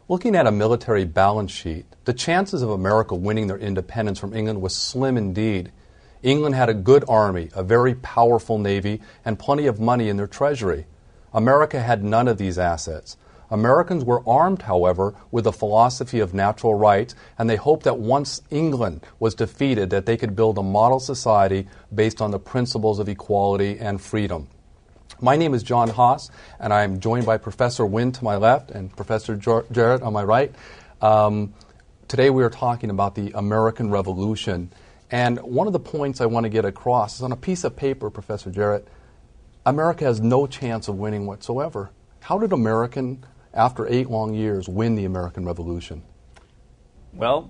Looking at a military balance sheet, the chances of America winning their independence from England was slim indeed. England had a good army, a very powerful navy, and plenty of money in their treasury. America had none of these assets. Americans were armed, however, with a philosophy of natural rights, and they hoped that once England was defeated, that they could build a model society based on the principles of equality and freedom. My name is John Haas, and I'm joined by Professor Wynn to my left and Professor Jarrett on my right. Today we are talking about the American Revolution. And one of the points I want to get across is on a piece of paper, Professor Jarrett, America has no chance of winning whatsoever. How did America, after 8 long years, win the American Revolution? Well,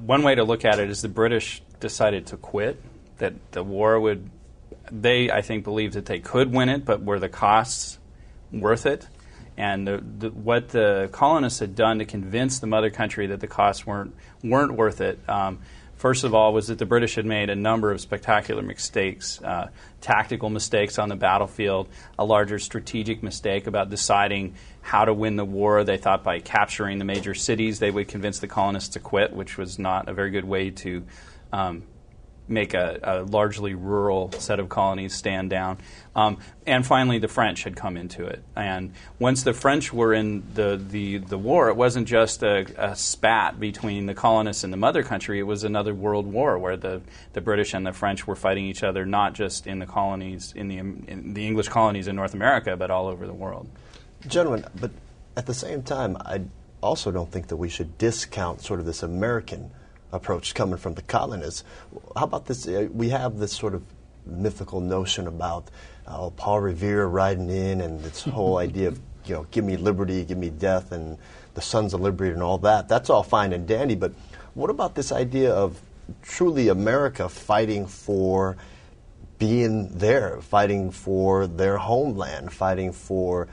one way to look at it is the British decided to quit, that the war would... They, I think, believed that they could win it, but were the costs worth it? And what the colonists had done to convince the mother country that the costs weren't worth it, first of all, was that the British had made a number of spectacular mistakes, tactical mistakes on the battlefield, a larger strategic mistake about deciding how to win the war. They thought by capturing the major cities they would convince the colonists to quit, which was not a very good way to make a largely rural set of colonies stand down. And finally, the French had come into it. And once the French were in the war, it wasn't just a spat between the colonists and the mother country. It was another world war where the British and the French were fighting each other, not just in the colonies, in the English colonies in North America, but all over the world. Gentlemen, but at the same time, I also don't think that we should discount sort of this American approach coming from the colonists. How about this? We have this sort of mythical notion about Paul Revere riding in and this whole idea of, give me liberty, give me death, and the Sons of Liberty and all that. That's all fine and dandy, but what about this idea of truly America fighting for being there, fighting for their homeland, fighting for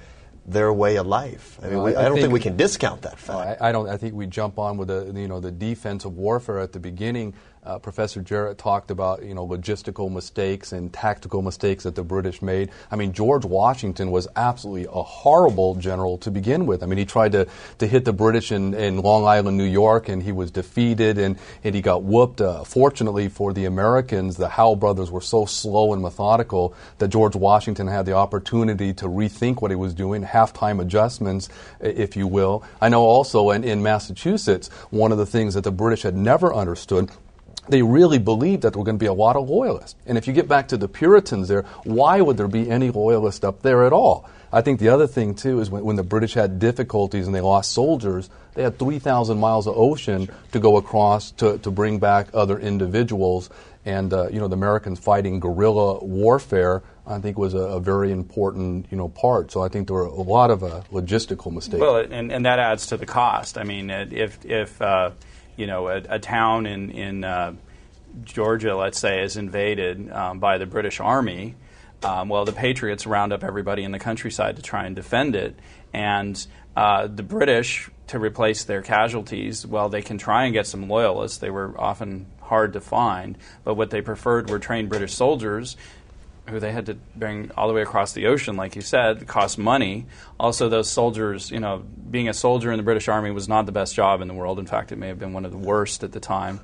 their way of life? I mean, I don't think we can discount that fact. I think we jump on with the defensive warfare at the beginning. Professor Jarrett talked about logistical mistakes and tactical mistakes that the British made. I mean, George Washington was absolutely a horrible general to begin with. I mean, he tried to hit the British in Long Island, New York, and he was defeated and he got whooped. Fortunately for the Americans, the Howe brothers were so slow and methodical that George Washington had the opportunity to rethink what he was doing, halftime adjustments, if you will. I know also in Massachusetts, one of the things that the British had never understood, they really believed that there were going to be a lot of loyalists. And if you get back to the Puritans there, why would there be any loyalists up there at all? I think the other thing, too, is when the British had difficulties and they lost soldiers, they had 3,000 miles of ocean to go across to bring back other individuals. And, the Americans fighting guerrilla warfare, I think, was a very important, part. So I think there were a lot of logistical mistakes. Well, and that adds to the cost. I mean, if a town in Georgia, let's say, is invaded by the British Army, the Patriots round up everybody in the countryside to try and defend it. And the British, to replace their casualties, they can try and get some loyalists. They were often hard to find, but what they preferred were trained British soldiers who they had to bring all the way across the ocean, like you said, cost money. Also, those soldiers, being a soldier in the British Army was not the best job in the world. In fact, it may have been one of the worst at the time.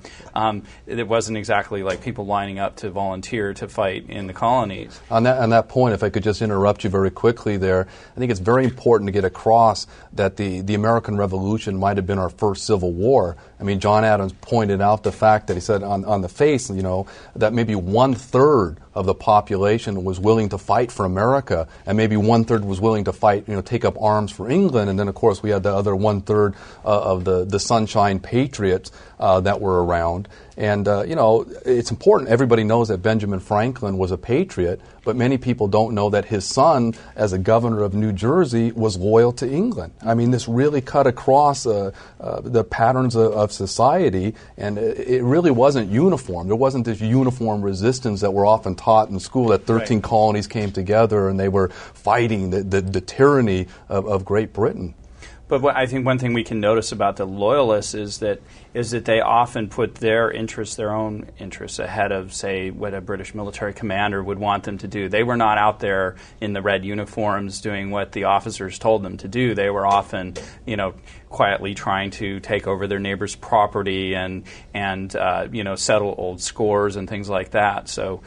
It wasn't exactly like people lining up to volunteer to fight in the colonies. On that point, if I could just interrupt you very quickly there, I think it's very important to get across that the American Revolution might have been our first civil war. I mean, John Adams pointed out the fact that he said on the face, that maybe 1/3 of the population was willing to fight for America, and maybe 1/3 was willing to fight, take up arms for England, and then of course we had the other 1/3 of the Sunshine Patriots that were around. And it's important. Everybody knows that Benjamin Franklin was a patriot, but many people don't know that his son, as a governor of New Jersey, was loyal to England. I mean, this really cut across the patterns of society, and it really wasn't uniform. There wasn't this uniform resistance that we're often taught in school, that 13 colonies came together and they were fighting the tyranny of Great Britain. But I think one thing we can notice about the Loyalists is that they often put their own interests, ahead of, say, what a British military commander would want them to do. They were not out there in the red uniforms doing what the officers told them to do. They were often, quietly trying to take over their neighbor's property and settle old scores and things like that. So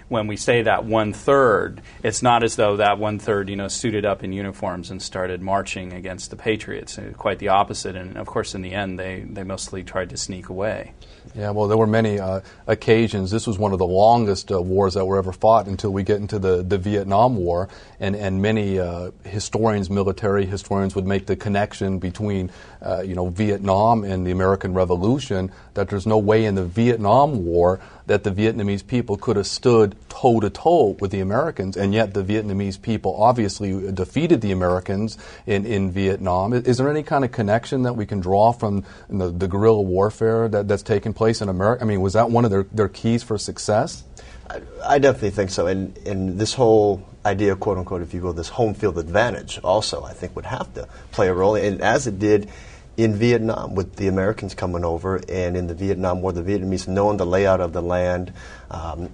when we say that 1/3, it's not as though that 1/3, suited up in uniforms and started marching against the Patriots. Quite the opposite. And of course, in the end, they mostly tried to sneak away. Yeah, well, there were many occasions. This was one of the longest wars that were ever fought until we get into the Vietnam War. And many historians, military historians, would make the connection between, Vietnam and the American Revolution, that there's no way in the Vietnam War that the Vietnamese people could have stood toe-to-toe with the Americans, and yet the Vietnamese people obviously defeated the Americans in Vietnam. Is there any kind of connection that we can draw from the guerrilla warfare that's taken place in America? I mean, was that one of their keys for success? I definitely think so. And this whole idea, quote unquote, if you will, this home field advantage also, I think, would have to play a role, and as it did in Vietnam, with the Americans coming over, and in the Vietnam War, the Vietnamese knowing the layout of the land,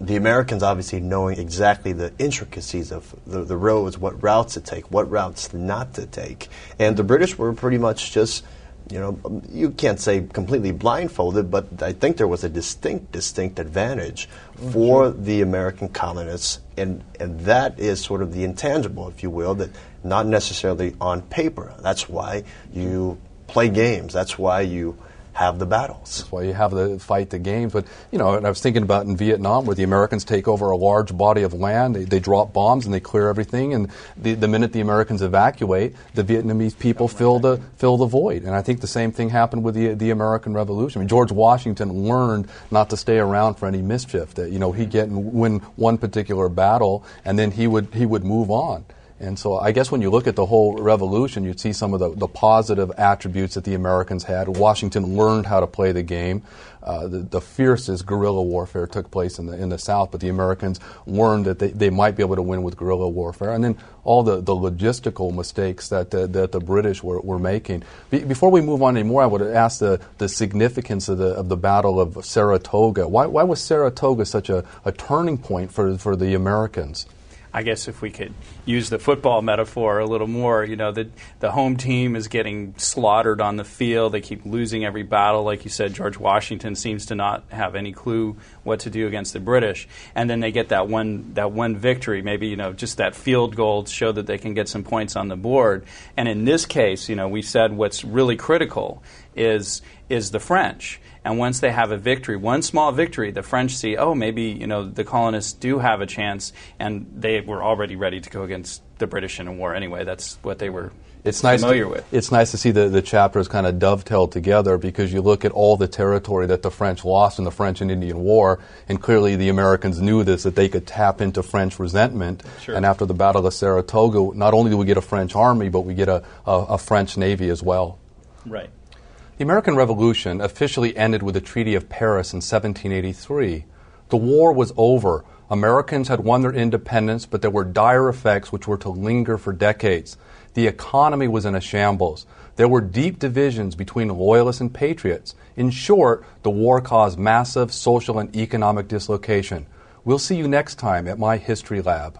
the Americans obviously knowing exactly the intricacies of the roads, what routes to take, what routes not to take. And the British were pretty much just, you can't say completely blindfolded, but I think there was a distinct advantage for the American colonists, and that is sort of the intangible, if you will, that not necessarily on paper. That's why you play games. That's why you have the battles. That's why you have the fight the games. But, and I was thinking about in Vietnam, where the Americans take over a large body of land, they drop bombs and they clear everything, and the minute the Americans evacuate, the Vietnamese people fill the void. And I think the same thing happened with the American Revolution. I mean, George Washington learned not to stay around for any mischief, that, he'd get and win one particular battle, and then he would move on. And so I guess when you look at the whole revolution, you'd see some of the positive attributes that the Americans had. Washington learned how to play the game. The fiercest guerrilla warfare took place in the South, but the Americans learned that they might be able to win with guerrilla warfare. And then all the logistical mistakes that the British were making. Before we move on anymore, I would ask the significance of the Battle of Saratoga. Why was Saratoga such a turning point for the Americans? I guess if we could use the football metaphor a little more, the home team is getting slaughtered on the field. They keep losing every battle. Like you said, George Washington seems to not have any clue what to do against the British. And then they get that one victory, maybe, just that field goal to show that they can get some points on the board. And in this case, we said what's really critical is the French. And once they have a victory, one small victory, the French see, maybe, the colonists do have a chance, and they were already ready to go against the British in a war anyway. That's what they were familiar with. It's nice to see the chapters kind of dovetail together, because you look at all the territory that the French lost in the French and Indian War, and clearly the Americans knew this, that they could tap into French resentment. Sure. And after the Battle of Saratoga, not only do we get a French army, but we get a French navy as well. Right. The American Revolution officially ended with the Treaty of Paris in 1783. The war was over. Americans had won their independence, but there were dire effects which were to linger for decades. The economy was in a shambles. There were deep divisions between loyalists and patriots. In short, the war caused massive social and economic dislocation. We'll see you next time at my History Lab.